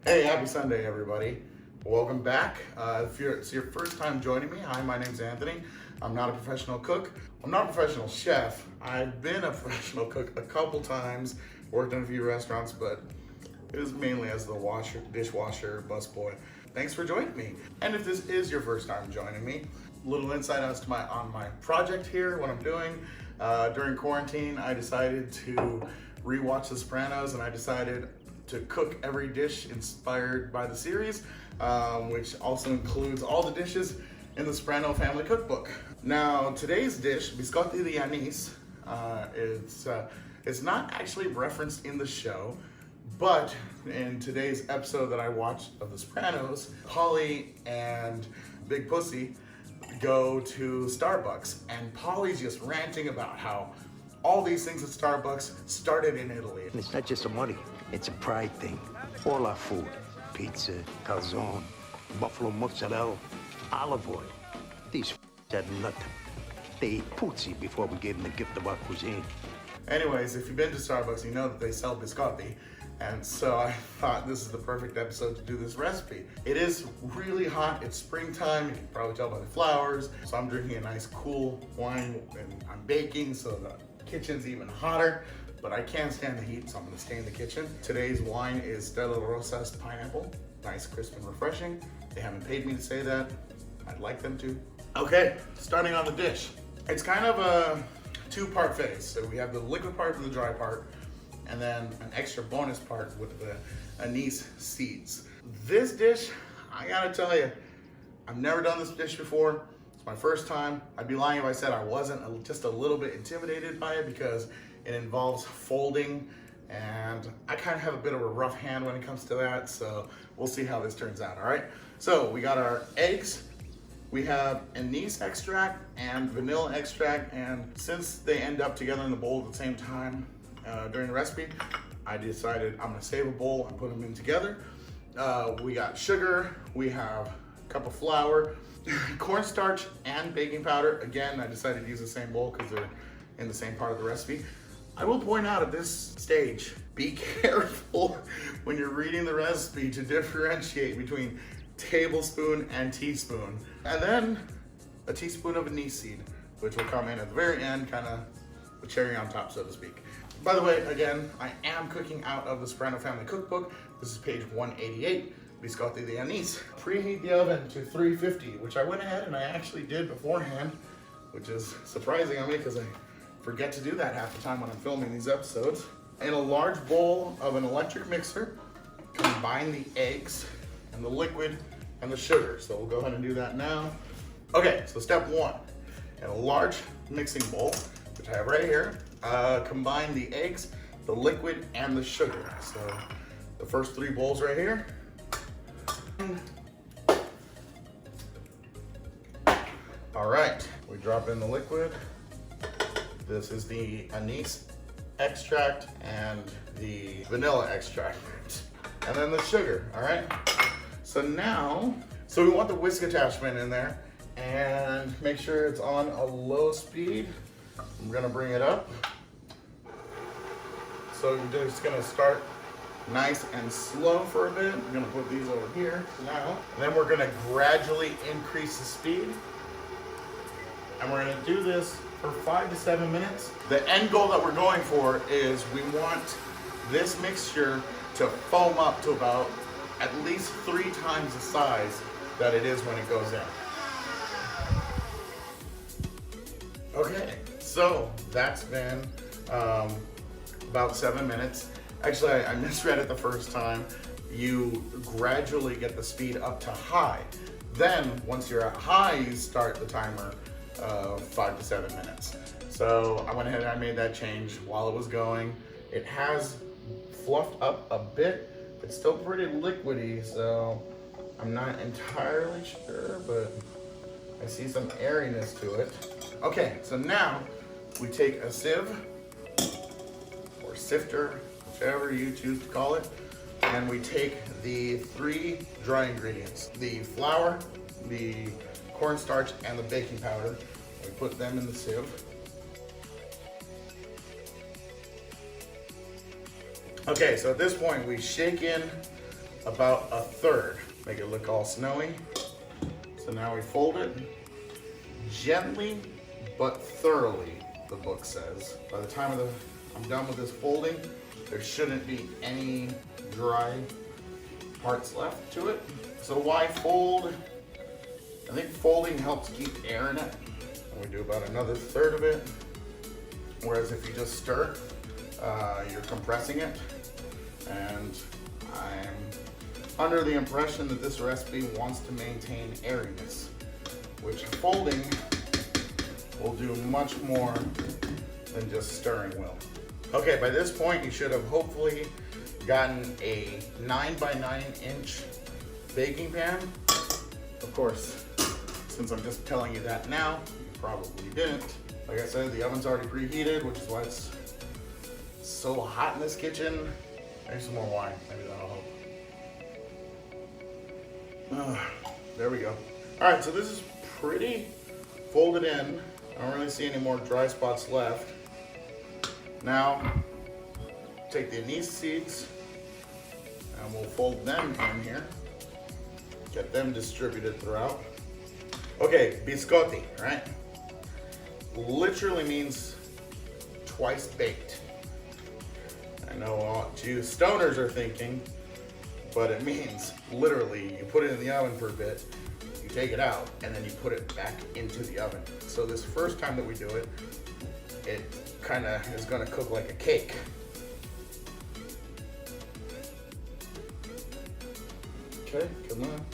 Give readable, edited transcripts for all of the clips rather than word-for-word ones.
Hey, happy Sunday, everybody. Welcome back. If it's your first time joining me, hi, my name's Anthony. I'm not a professional cook. I'm not a professional chef. I've been a professional cook a couple times, worked in a few restaurants, but it was mainly as the dishwasher, busboy. Thanks for joining me. And if this is your first time joining me, a little insight as to my project here, what I'm doing. During quarantine, I decided to rewatch The Sopranos, and I decided to cook every dish inspired by the series, which also includes all the dishes in the Soprano Family Cookbook. Now, today's dish, Biscotti di Anice, it's not actually referenced in the show, but in today's episode that I watched of The Sopranos, Polly and Big Pussy go to Starbucks, and Polly's just ranting about how all these things at Starbucks started in Italy. And it's not just a money, it's a pride thing. All our food, pizza, calzone, buffalo mozzarella, olive oil. These had nothing. They ate puzzi before we gave them the gift of our cuisine. Anyways, if you've been to Starbucks, you know that they sell biscotti. And so I thought this is the perfect episode to do this recipe. It is really hot, it's springtime, you can probably tell by the flowers. So I'm drinking a nice cool wine and I'm baking, so the kitchen's even hotter, but I can't stand the heat, so I'm gonna stay in the kitchen. Today's wine is Stella Rosa's pineapple. Nice, crisp, and refreshing. They haven't paid me to say that. I'd like them to. Okay, starting on the dish. It's kind of a two-part phase. So we have the liquid part and the dry part, and then an extra bonus part with the anise seeds. This dish, I gotta tell you, I've never done this dish before. It's my first time. I'd be lying if I said I wasn't just a little bit intimidated by it because it involves folding, and I kind of have a bit of a rough hand when it comes to that, so we'll see how this turns out, all right? So we got our eggs, we have anise extract and vanilla extract, and since they end up together in the bowl at the same time during the recipe, I decided I'm gonna save a bowl and put them in together. We got sugar, we have a cup of flour, cornstarch and baking powder. Again, I decided to use the same bowl because they're in the same part of the recipe. I will point out at this stage, be careful when you're reading the recipe to differentiate between tablespoon and teaspoon. And then a teaspoon of anise seed, which will come in at the very end, kind of the cherry on top, so to speak. By the way, again, I am cooking out of the Soprano Family Cookbook. This is page 188, Biscotti di Anice. Preheat the oven to 350, which I went ahead and I actually did beforehand, which is surprising on me because I forget to do that half the time when I'm filming these episodes. In a large bowl of an electric mixer, combine the eggs and the liquid and the sugar. So we'll go ahead and do that now. Okay, so step one, in a large mixing bowl, which I have right here, combine the eggs, the liquid, and the sugar. So the first three bowls right here. All right, we drop in the liquid. This is the anise extract and the vanilla extract. And then the sugar, all right? So now, we want the whisk attachment in there, and make sure it's on a low speed. I'm gonna bring it up. So you're just gonna start nice and slow for a bit. I'm gonna put these over here now. And then we're gonna gradually increase the speed. And we're gonna do this for 5 to 7 minutes. The end goal that we're going for is we want this mixture to foam up to about at least 3 times the size that it is when it goes in. Okay, so that's been about 7 minutes. Actually, I misread it the first time. You gradually get the speed up to high. Then, once you're at high, you start the timer 5 to 7 minutes. So I went ahead and I made that change while it was going. It has fluffed up a bit. It's still pretty liquidy, so I'm not entirely sure, but I see some airiness to it. Okay, so now we take a sieve or sifter, whichever you choose to call it, and we take the 3 dry ingredients, the flour, the cornstarch, and the baking powder. We put them in the sieve. Okay, so at this point we shake in about a third. Make it look all snowy. So now we fold it gently but thoroughly, the book says. By the time I'm done with this folding, there shouldn't be any dry parts left to it. So why fold? I think folding helps keep air in it. And we do about another third of it. Whereas if you just stir, you're compressing it. And I'm under the impression that this recipe wants to maintain airiness, which folding will do much more than just stirring will. Okay, by this point you should have hopefully gotten a 9x9 baking pan. Of course, since I'm just telling you that now, you probably didn't. Like I said, the oven's already preheated, which is why it's so hot in this kitchen. Maybe some more wine, maybe that'll help. There we go. All right, so this is pretty folded in. I don't really see any more dry spots left. Now, take the anise seeds and we'll fold them in here. Get them distributed throughout. Okay, biscotti, right? Literally means twice baked. I know what you stoners are thinking, but it means literally you put it in the oven for a bit, you take it out, and then you put it back into the oven. So this first time that we do it, it kind of is going to cook like a cake. Okay, come on.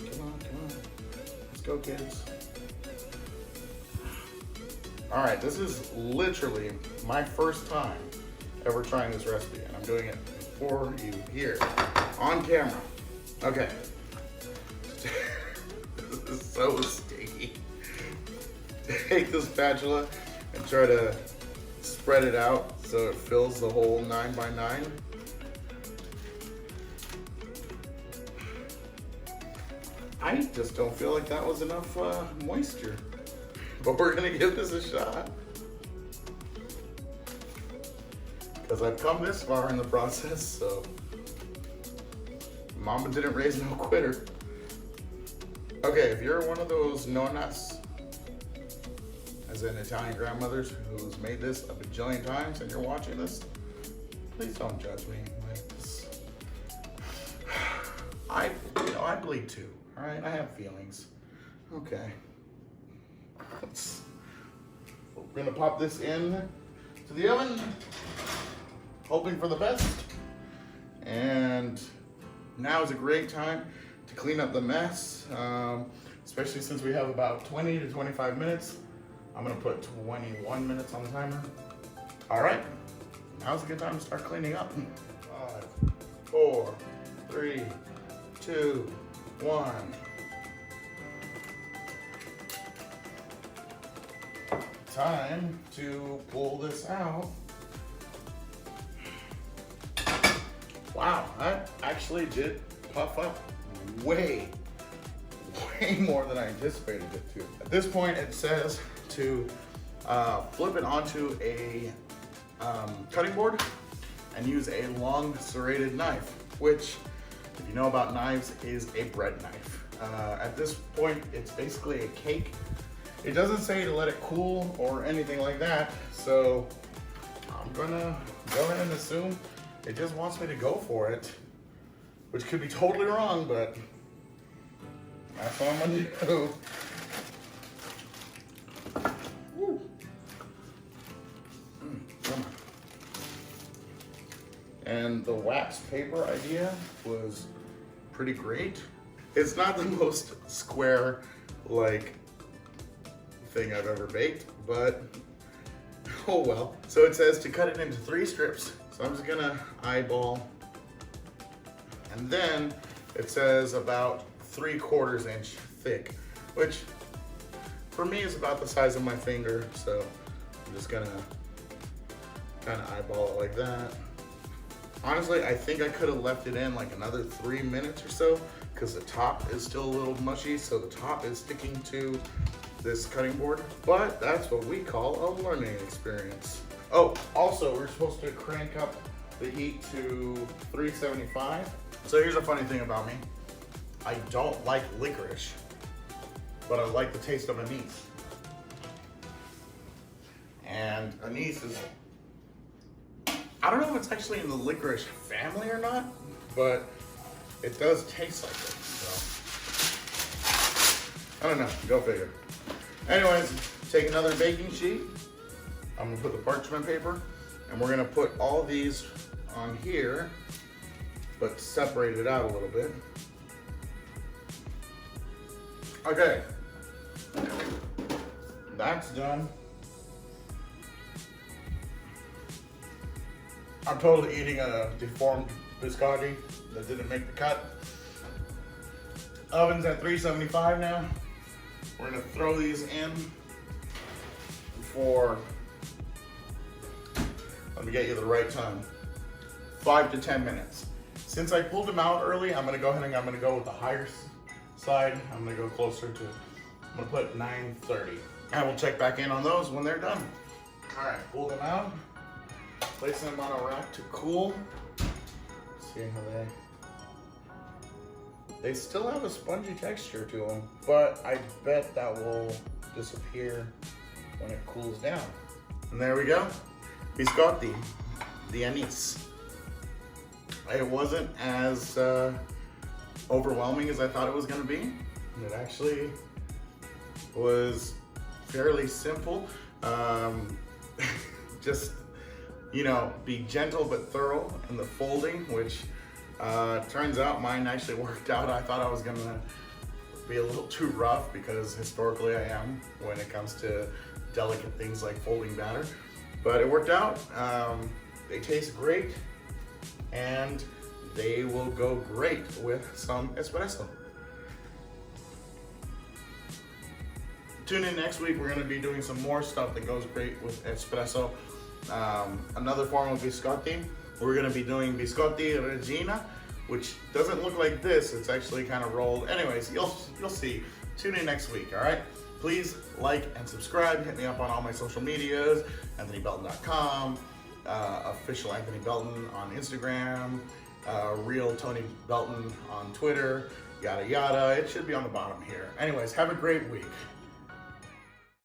Let's go, kids. All right, this is literally my first time ever trying this recipe, and I'm doing it for you here on camera. Okay. This is so sticky. Take the spatula and try to spread it out so it fills the whole 9x9. I just don't feel like that was enough moisture, but we're gonna give this a shot. Because I've come this far in the process, so Mama didn't raise no quitter. Okay, if you're one of those no-nuts, as in Italian grandmothers who's made this a bajillion times and you're watching this, please don't judge me like this. I bleed too, all right? I have feelings. Okay. We're gonna pop this in to the oven, hoping for the best. And now is a great time to clean up the mess, especially since we have about 20 to 25 minutes. I'm gonna put 21 minutes on the timer. All right, now's a good time to start cleaning up. 5, 4, 3, 2, 1. Time to pull this out. Wow, that actually did puff up way more than I anticipated it to. At this point, it says to flip it onto a cutting board and use a long serrated knife, which, if you know about knives, is a bread knife. At this point, it's basically a cake. It doesn't say to let it cool or anything like that, so I'm gonna go ahead and assume it just wants me to go for it, which could be totally wrong, but that's what I'm gonna do. Woo. Come on. And the wax paper idea was pretty great. It's not the most square, like, thing I've ever baked, but oh well. So it says to cut it into 3 strips. So I'm just gonna eyeball, and then it says about 3/4 inch thick, which for me is about the size of my finger. So I'm just gonna kind of eyeball it like that. Honestly, I think I could have left it in like another 3 minutes or so, because the top is still a little mushy, so the top is sticking to this cutting board, but that's what we call a learning experience. Oh, also, we're supposed to crank up the heat to 375 So here's a funny thing about me. I don't like licorice, but I like the taste of anise. And anise is, I don't know if it's actually in the licorice family or not, but it does taste like it, so. I don't know, go figure. Anyways, take another baking sheet. I'm gonna put the parchment paper, and we're gonna put all these on here, but separate it out a little bit. Okay, that's done. I'm totally eating a deformed biscotti that didn't make the cut. Oven's at 375 now. We're gonna throw these in for, let me get you the right time, 5 to 10 minutes. Since I pulled them out early, I'm gonna go ahead and I'm gonna go with the higher side. I'm gonna go closer to, I'm gonna put 930. And we'll check back in on those when they're done. All right, pull them out. Place them on a rack to cool. See how they still have a spongy texture to them, but I bet that will disappear when it cools down. And there we go, Biscotti, the Anice. It wasn't as overwhelming as I thought it was gonna be. It actually was fairly simple. Just, you know, be gentle but thorough in the folding, which turns out mine actually worked out. I thought I was gonna be a little too rough because historically I am when it comes to delicate things like folding batter, but it worked out. They taste great and they will go great with some espresso. Tune in next week. We're gonna be doing some more stuff that goes great with espresso. Another form of biscotti. We're gonna be doing biscotti regina, which doesn't look like this. It's actually kind of rolled. Anyways, you'll see. Tune in next week, all right? Please like and subscribe. Hit me up on all my social medias, AnthonyBelton.com, official Anthony Belton on Instagram, real Tony Belton on Twitter, yada yada. It should be on the bottom here. Anyways, have a great week.